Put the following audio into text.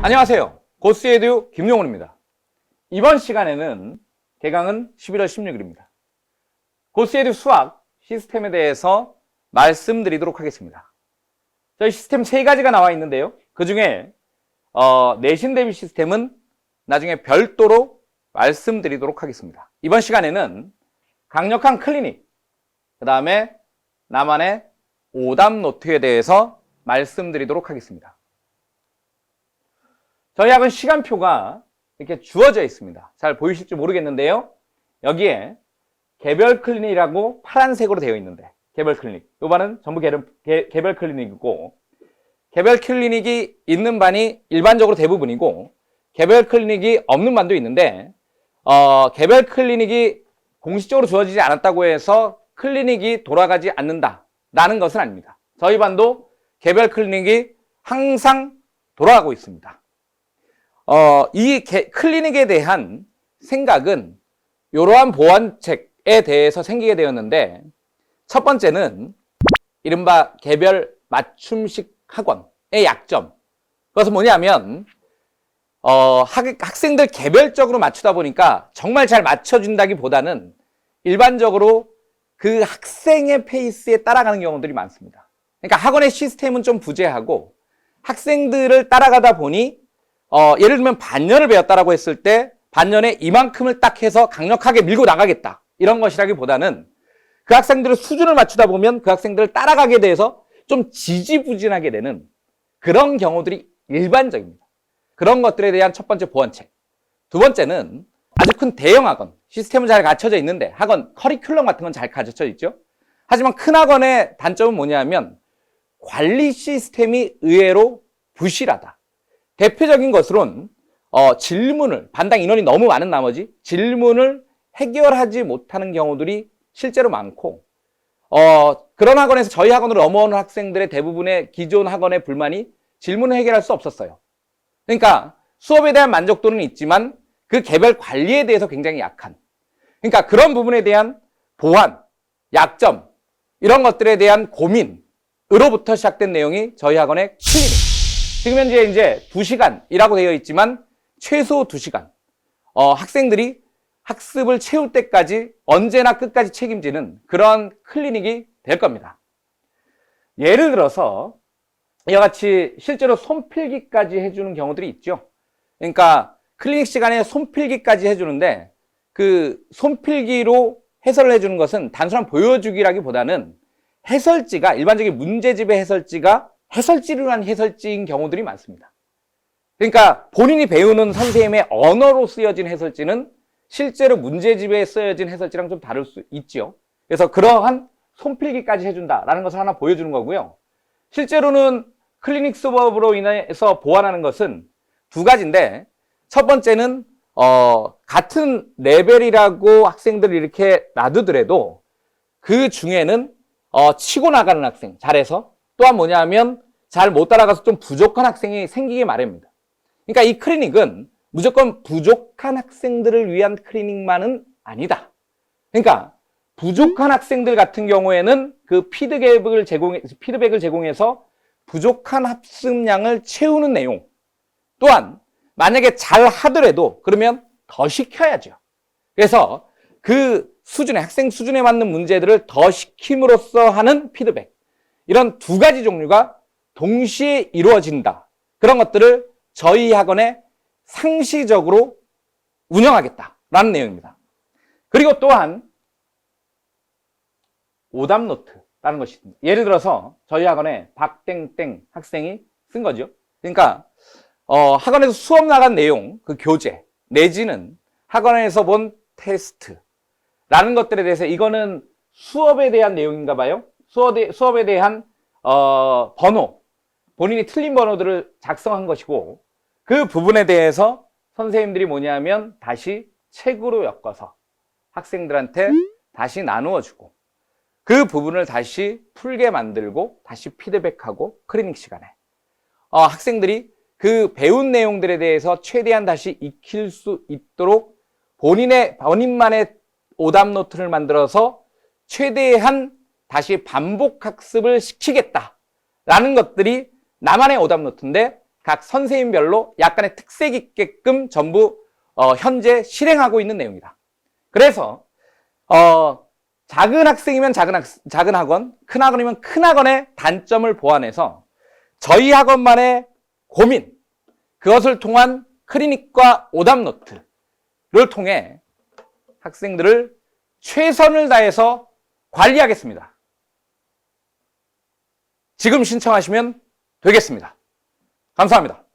안녕하세요. 고스에듀 김용훈입니다. 이번 시간에는 개강은 11월 16일입니다. 고스에듀 수학 시스템에 대해서 말씀드리도록 하겠습니다. 저희 시스템 3가지가 나와 있는데요. 그 중에 내신 대비 시스템은 나중에 별도로 말씀드리도록 하겠습니다. 이번 시간에는 강력한 클리닉, 그 다음에 나만의 오답 노트에 대해서 말씀드리도록 하겠습니다. 저희 학원 시간표가 이렇게 주어져 있습니다. 잘 보이실지 모르겠는데요. 여기에 개별 클리닉이라고 파란색으로 되어 있는데, 개별 클리닉. 이 반은 전부 개별 클리닉이고, 개별 클리닉이 있는 반이 일반적으로 대부분이고, 개별 클리닉이 없는 반도 있는데, 개별 클리닉이 공식적으로 주어지지 않았다고 해서 클리닉이 돌아가지 않는다라는 것은 아닙니다. 저희 반도 개별 클리닉이 항상 돌아가고 있습니다. 이 클리닉에 대한 생각은 이러한 보완책에 대해서 생기게 되었는데, 첫 번째는 이른바 개별 맞춤식 학원의 약점. 그것은 뭐냐면 학생들 개별적으로 맞추다 보니까 정말 잘 맞춰준다기보다는 일반적으로 그 학생의 페이스에 따라가는 경우들이 많습니다. 그러니까 학원의 시스템은 좀 부재하고 학생들을 따라가다 보니 예를 들면 반년을 배웠다라고 했을 때 반년에 이만큼을 딱 해서 강력하게 밀고 나가겠다, 이런 것이라기보다는 그 학생들의 수준을 맞추다 보면 그 학생들을 따라가게 돼서 좀 지지부진하게 되는 그런 경우들이 일반적입니다. 그런 것들에 대한 첫 번째 보완책. 두 번째는 아주 큰 대형 학원, 시스템은 잘 갖춰져 있는데 학원 커리큘럼 같은 건 잘 갖춰져 있죠. 하지만 큰 학원의 단점은 뭐냐면 관리 시스템이 의외로 부실하다. 대표적인 것으로는 질문을, 반당 인원이 너무 많은 나머지 질문을 해결하지 못하는 경우들이 실제로 많고, 그런 학원에서 저희 학원으로 넘어오는 학생들의 대부분의 기존 학원의 불만이 질문을 해결할 수 없었어요. 그러니까 수업에 대한 만족도는 있지만 그 개별 관리에 대해서 굉장히 약한, 그러니까 그런 부분에 대한 보완, 약점, 이런 것들에 대한 고민으로부터 시작된 내용이 저희 학원의 클리닉. 지금 현재 이제 2시간이라고 되어 있지만 최소 2시간. 학생들이 학습을 채울 때까지 언제나 끝까지 책임지는 그런 클리닉이 될 겁니다. 예를 들어서 이와 같이 실제로 손필기까지 해주는 경우들이 있죠. 그러니까 클리닉 시간에 손필기까지 해주는데, 그 손필기로 해설을 해주는 것은 단순한 보여주기라기보다는 해설지가, 일반적인 문제집의 해설지가 해설지를 한 해설지인 경우들이 많습니다. 그러니까 본인이 배우는 선생님의 언어로 쓰여진 해설지는 실제로 문제집에 쓰여진 해설지랑 좀 다를 수 있죠. 그래서 그러한 손필기까지 해준다라는 것을 하나 보여주는 거고요. 실제로는 클리닉 수업으로 인해서 보완하는 것은 2가지인데, 첫 번째는 같은 레벨이라고 학생들을 이렇게 놔두더라도 그 중에는 치고 나가는 학생, 잘해서, 또한 뭐냐면 잘 못 따라가서 좀 부족한 학생이 생기게 마련입니다. 그러니까 이 클리닉은 무조건 부족한 학생들을 위한 클리닉만은 아니다. 그러니까 부족한 학생들 같은 경우에는 그 피드백을 제공해서 부족한 학습량을 채우는 내용, 또한 만약에 잘 하더라도 그러면 더 시켜야죠. 그래서 그 수준에, 학생 수준에 맞는 문제들을 더 시킴으로써 하는 피드백, 이런 2가지 종류가 동시에 이루어진다. 그런 것들을 저희 학원에 상시적으로 운영하겠다라는 내용입니다. 그리고 또한 오답 노트라는 것이 있습니다. 예를 들어서 저희 학원에 박땡땡 학생이 쓴 거죠. 그러니까 학원에서 수업 나간 내용, 그 교재 내지는 학원에서 본 테스트라는 것들에 대해서, 이거는 수업에 대한 내용인가 봐요. 수업에 대한 번호, 본인이 틀린 번호들을 작성한 것이고, 그 부분에 대해서 선생님들이 뭐냐면 다시 책으로 엮어서 학생들한테 다시 나누어 주고, 그 부분을 다시 풀게 만들고 다시 피드백하고, 클리닉 시간에 학생들이 그 배운 내용들에 대해서 최대한 다시 익힐 수 있도록 본인만의 오답 노트를 만들어서 최대한 다시 반복 학습을 시키겠다라는 것들이 나만의 오답 노트인데, 각 선생님별로 약간의 특색 있게끔 전부 현재 실행하고 있는 내용이다. 그래서 작은 학생이면 작은 학원, 큰 학원이면 큰 학원의 단점을 보완해서 저희 학원만의 고민, 그것을 통한 클리닉과 오답 노트를 통해 학생들을 최선을 다해서 관리하겠습니다. 지금 신청하시면 되겠습니다. 감사합니다.